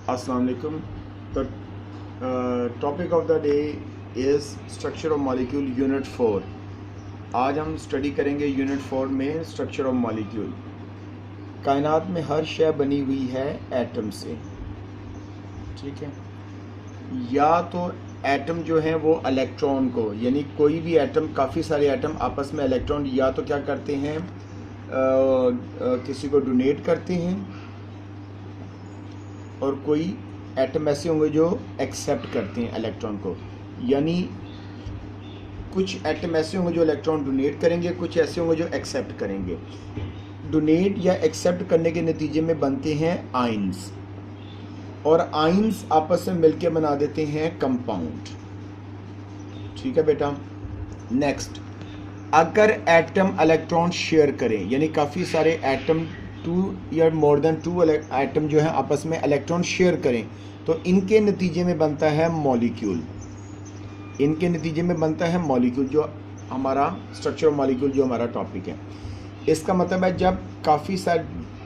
अस्सलाम वालेकुम। तो topic of the day is structure of molecule unit 4। आज हम स्टडी करेंगे यूनिट 4 में स्ट्रक्चर ऑफ मॉलिक्यूल। कायनात में हर शय बनी हुई है एटम से, ठीक है। या तो एटम जो है वो इलेक्ट्रॉन को, यानी कोई भी एटम, काफ़ी सारे एटम आपस में इलेक्ट्रॉन या तो क्या करते हैं, किसी को डोनेट करते हैं, और कोई एटम ऐसे होंगे जो एक्सेप्ट करते हैं इलेक्ट्रॉन को। यानी कुछ एटम ऐसे होंगे जो इलेक्ट्रॉन डोनेट करेंगे, कुछ ऐसे होंगे जो एक्सेप्ट करेंगे। डोनेट या एक्सेप्ट करने के नतीजे में बनते हैं आयंस, और आयंस आपस में मिलकर बना देते हैं कंपाउंड, ठीक है बेटा। नेक्स्ट, अगर एटम इलेक्ट्रॉन शेयर करें, यानी काफ़ी सारे एटम, 2 या मोर देन 2 एटम जो है आपस में इलेक्ट्रॉन शेयर करें, तो इनके नतीजे में बनता है मॉलिक्यूल। इनके नतीजे में बनता है मॉलिक्यूल, जो हमारा स्ट्रक्चर ऑफ मॉलिक्यूल जो हमारा टॉपिक है। इसका मतलब है जब काफ़ी सारे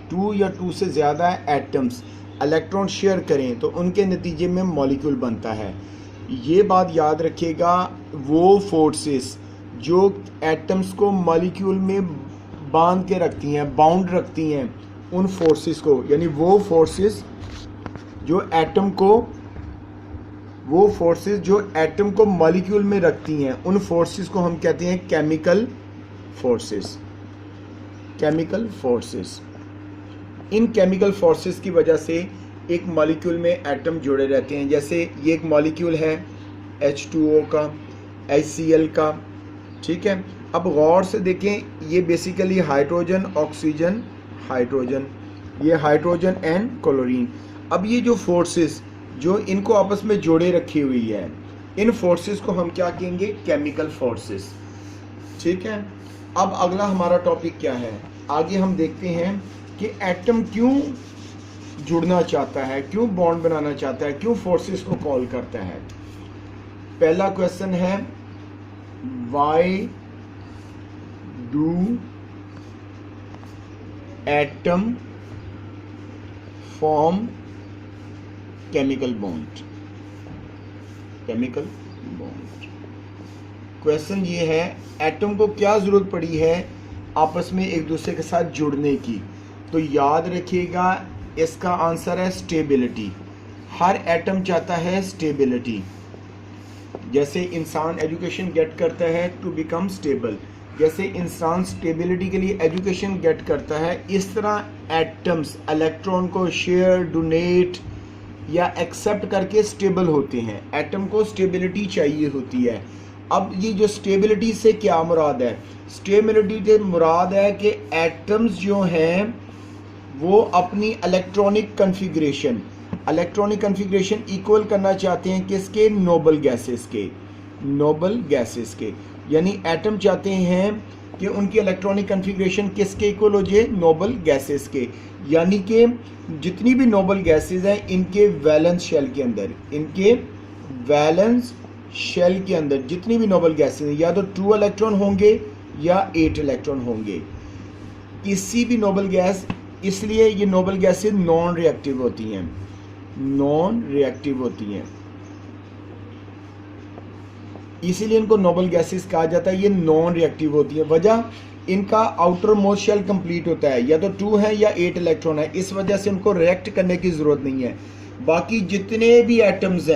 2 या 2 से ज़्यादा एटम्स इलेक्ट्रॉन शेयर करें तो उनके नतीजे में मॉलिक्यूल बनता है। ये बात याद रखिएगा, वो फोर्सेस जो एटम्स को मॉलिक्यूल में बांध के रखती हैं, बाउंड रखती हैं, उन फोर्सेस को, यानी वो फोर्सेस जो एटम को मॉलिक्यूल में रखती हैं, उन फोर्सेस को हम कहते हैं केमिकल फोर्सेस। केमिकल फोर्सेस, इन केमिकल फोर्सेस की वजह से एक मॉलिक्यूल में एटम जुड़े रहते हैं। जैसे ये एक मॉलिक्यूल है H2O का, HCl का, ठीक है। अब गौर से देखें, ये बेसिकली हाइड्रोजन, ऑक्सीजन, हाइड्रोजन, ये हाइड्रोजन एंड क्लोरीन। अब ये जो फोर्सेस जो इनको आपस में जोड़े रखी हुई है, इन फोर्सेस को हम क्या कहेंगे? केमिकल फोर्सेस, ठीक है। अब अगला हमारा टॉपिक क्या है, आगे हम देखते हैं कि एटम क्यों जुड़ना चाहता है, क्यों बॉन्ड बनाना चाहता है, क्यों फोर्सेस को कॉल करता है। पहला क्वेश्चन है, why do atom form chemical bond? Chemical bond, question ये है, एटम को क्या जरूरत पड़ी है आपस में एक दूसरे के साथ जुड़ने की? तो याद रखिएगा, इसका आंसर है स्टेबिलिटी। हर एटम चाहता है स्टेबिलिटी। जैसे इंसान एजुकेशन गेट करता है टू बिकम स्टेबल, जैसे इंसान स्टेबिलिटी के लिए एजुकेशन गेट करता है, इस तरह एटम्स इलेक्ट्रॉन को शेयर, डोनेट या एक्सेप्ट करके स्टेबल होते हैं। एटम को स्टेबिलिटी चाहिए होती है। अब ये जो स्टेबिलिटी से क्या मुराद है? स्टेबिलिटी से मुराद है कि एटम्स जो हैं वो अपनी इलेक्ट्रॉनिक कन्फिग्रेशन इक्वल करना चाहते हैं किसके? नोबल गैसेस के। नोबल गैसेस के, यानी एटम चाहते हैं कि उनकी इलेक्ट्रॉनिक कन्फिग्रेशन किसके इक्वल हो जाए? नोबल गैसेस के। यानी कि जितनी भी नोबल गैसेस हैं, इनके वैलेंस शेल के अंदर जितनी भी नोबल गैसेस हैं, या तो 2 इलेक्ट्रॉन होंगे या 8 इलेक्ट्रॉन होंगे। किसी भी नोबल गैस, इसलिए ये नोबल गैसेस नॉन रिएक्टिव होती हैं, इसीलिए इनको नोबल गैसेस कहा जाता है। ये नॉन रिएक्टिव होती है, वजह इनका आउटर मोस्ट शेल कंप्लीट होता है, या तो 2 है या 8 इलेक्ट्रॉन है, इस वजह से उनको रिएक्ट करने की जरूरत नहीं है। बाकी जितने भी एटम्स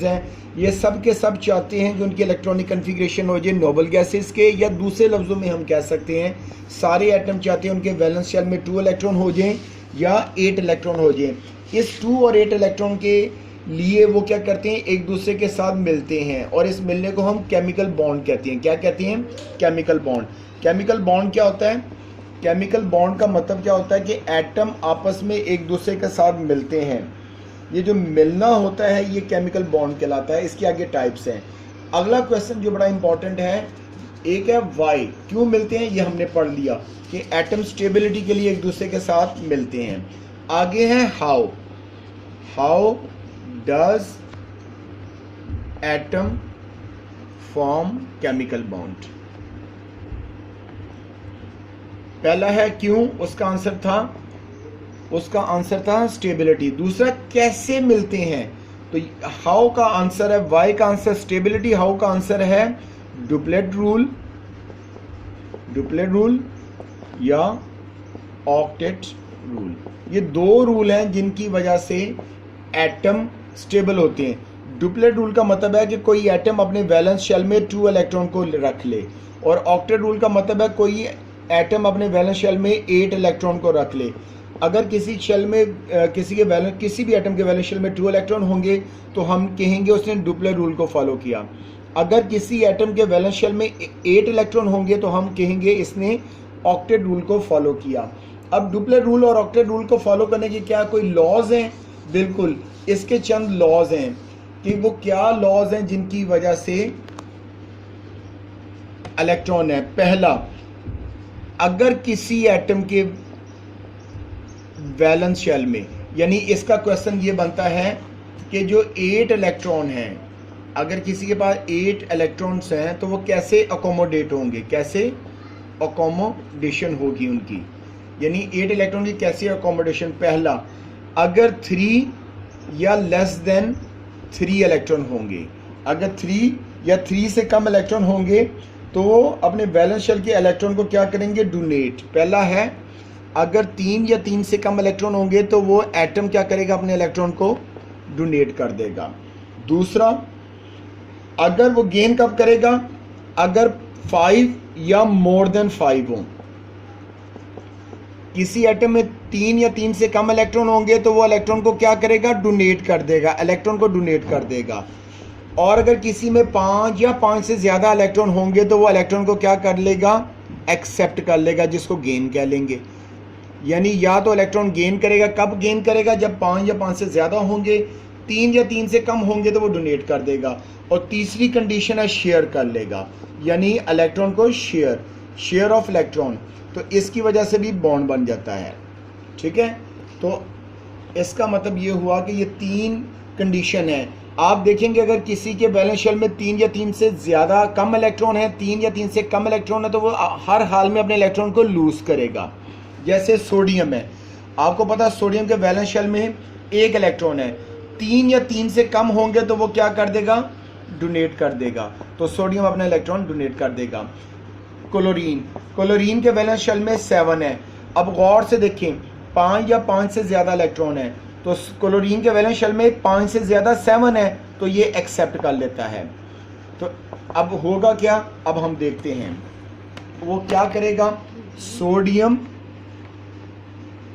हैं ये सब के सब चाहते हैं कि उनकी इलेक्ट्रॉनिक कन्फिग्रेशन हो जाए नोबल गैसेस के, या दूसरे लफ्ज़ों में हम कह सकते हैं सारे एटम चाहते हैं उनके वैलेंस शेल में 2 इलेक्ट्रॉन हो जाएं या 8 इलेक्ट्रॉन हो जाएं। इस 2 और 8 इलेक्ट्रॉन के लिए वो क्या करते हैं? एक दूसरे के साथ मिलते हैं, और इस मिलने को हम केमिकल बॉन्ड कहते हैं। क्या कहते हैं? Chemical bond. केमिकल बॉन्ड क्या होता है? केमिकल बॉन्ड का मतलब क्या होता है कि एटम आपस में एक दूसरे के साथ मिलते हैं। ये जो मिलना होता है ये केमिकल बॉन्ड कहलाता है। इसके आगे टाइप्स हैं। अगला क्वेश्चन जो बड़ा इंपॉर्टेंट है, एक है वाई, क्यों मिलते हैं, ये हमने पढ़ लिया कि एटम स्टेबिलिटी के लिए एक दूसरे के साथ मिलते हैं। आगे है how does atom form chemical bond. पहला है क्यों, उसका आंसर था उसका आंसर था स्टेबिलिटी। दूसरा कैसे मिलते हैं, तो हाउ का आंसर है, वाई का आंसर स्टेबिलिटी, हाउ का आंसर है डुप्लेट रूल या ऑक्टेट रूल। ये दो रूल हैं जिनकी वजह से एटम स्टेबल होते हैं। डुप्लेट रूल का मतलब है कि कोई एटम अपने वैलेंस शेल में 2 इलेक्ट्रॉन को रख ले, और ऑक्टेट रूल का मतलब है कोई एटम अपने वैलेंस शेल में 8 इलेक्ट्रॉन को रख ले। अगर किसी शेल में किसी भी एटम के वैलेंस शेल में 2 इलेक्ट्रॉन होंगे तो हम कहेंगे उसने डुप्लेट रूल को फॉलो किया। अगर किसी एटम के वैलेंस शेल में 8 इलेक्ट्रॉन होंगे तो हम कहेंगे इसने ऑक्टेट रूल को फॉलो किया। अब डुप्लेट रूल और ऑक्टेट रूल को फॉलो करने के क्या कोई लॉज हैं? बिल्कुल, इसके चंद लॉज हैं कि वो क्या लॉज हैं जिनकी वजह से इलेक्ट्रॉन है। पहला, अगर किसी एटम के वैलेंस शेल में, यानी इसका क्वेश्चन ये बनता है कि जो 8 इलेक्ट्रॉन हैं, अगर किसी के पास 8 इलेक्ट्रॉन्स हैं तो वो कैसे अकोमोडेट होंगे, कैसे अकोमोडेशन होगी उनकी, यानी 8 इलेक्ट्रॉन की कैसे अकोमोडेशन। पहला, अगर 3 या लेस देन 3 इलेक्ट्रॉन होंगे, अगर 3 या 3 से कम इलेक्ट्रॉन होंगे तो वो अपने वैलेंस शेल के इलेक्ट्रॉन को क्या करेंगे, डोनेट। पहला है, अगर 3 या 3 से कम इलेक्ट्रॉन होंगे तो वो एटम क्या करेगा, अपने इलेक्ट्रॉन को डोनेट कर देगा। दूसरा, अगर वो गेन कब करेगा, अगर 5 या मोर देन 5 हो। किसी एटम में 3 या 3 से कम इलेक्ट्रॉन होंगे तो वो इलेक्ट्रॉन को क्या करेगा, डोनेट कर देगा, इलेक्ट्रॉन को डोनेट कर देगा। और अगर किसी में 5 या 5 से ज़्यादा इलेक्ट्रॉन होंगे तो वो इलेक्ट्रॉन को क्या कर लेगा, एक्सेप्ट कर लेगा, जिसको गेन कह लेंगे। यानी या तो इलेक्ट्रॉन गेन करेगा, कब गेन करेगा, जब 5 या 5 से ज़्यादा होंगे, 3 या 3 से कम होंगे तो वो डोनेट कर देगा। और तीसरी कंडीशन है शेयर कर लेगा, यानी इलेक्ट्रॉन को शेयर ऑफ इलेक्ट्रॉन, तो इसकी वजह से भी बॉन्ड बन जाता है। ठीक है, तो इसका मतलब ये हुआ कि ये 3 कंडीशन है। आप देखेंगे अगर किसी के वैलेंस शेल में 3 या 3 से ज़्यादा कम इलेक्ट्रॉन है, 3 या 3 से कम इलेक्ट्रॉन है, तो वो हर हाल में अपने इलेक्ट्रॉन को लूज करेगा। जैसे सोडियम है, आपको पता है सोडियम के वैलेंस शेल में 1 इलेक्ट्रॉन है, 3 या 3 से कम होंगे तो वो क्या कर देगा, डोनेट कर देगा, तो सोडियम अपना इलेक्ट्रॉन डोनेट कर देगा। क्लोरीन के वैलेंस शेल में 7 है। अब गौर से देखें, 5 या 5 से ज़्यादा इलेक्ट्रॉन है, तो क्लोरीन के वैलेंस शेल में 5 से ज़्यादा 7 है, तो ये एक्सेप्ट कर लेता है। तो अब होगा क्या, अब हम देखते हैं वो क्या करेगा। सोडियम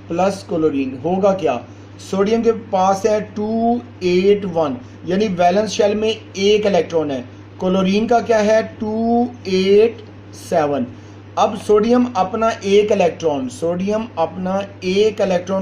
प्लस क्लोरीन होगा क्या, सोडियम के पास है 281, यानी वैलेंस शेल में 1 इलेक्ट्रॉन है। क्लोरीन का क्या है 287। अब सोडियम अपना 1 इलेक्ट्रॉन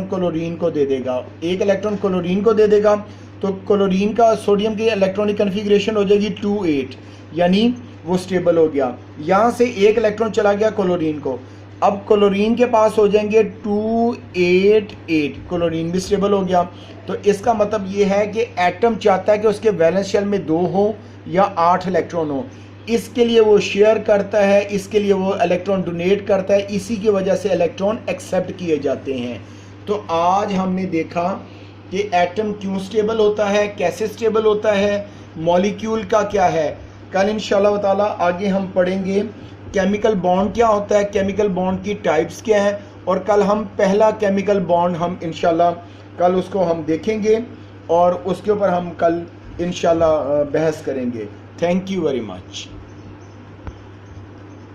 क्लोरीन को दे देगा, 1 इलेक्ट्रॉन क्लोरीन को दे देगा, तो क्लोरीन का सोडियम की इलेक्ट्रॉनिक कन्फिग्रेशन हो जाएगी 28, यानी वो स्टेबल हो गया। यहाँ से 1 इलेक्ट्रॉन चला गया क्लोरीन को, अब क्लोरीन के पास हो जाएंगे 288, क्लोरीन भी स्टेबल हो गया। तो इसका मतलब ये है कि एटम चाहता है कि उसके वैलेंस शेल में 2 हो या 8 इलेक्ट्रॉन हो, इसके लिए वो शेयर करता है, इसके लिए वो इलेक्ट्रॉन डोनेट करता है, इसी की वजह से इलेक्ट्रॉन एक्सेप्ट किए जाते हैं। तो आज हमने देखा कि एटम क्यों स्टेबल होता है, कैसे स्टेबल होता है, मॉलिक्यूल का क्या है। कल इंशाल्लाह ताला आगे हम पढ़ेंगे केमिकल बॉन्ड क्या होता है, केमिकल बॉन्ड की टाइप्स क्या हैं, और कल हम पहला केमिकल बॉन्ड हम इंशाल्लाह कल उसको हम देखेंगे और उसके ऊपर हम कल इंशाल्लाह बहस करेंगे। Thank you very much.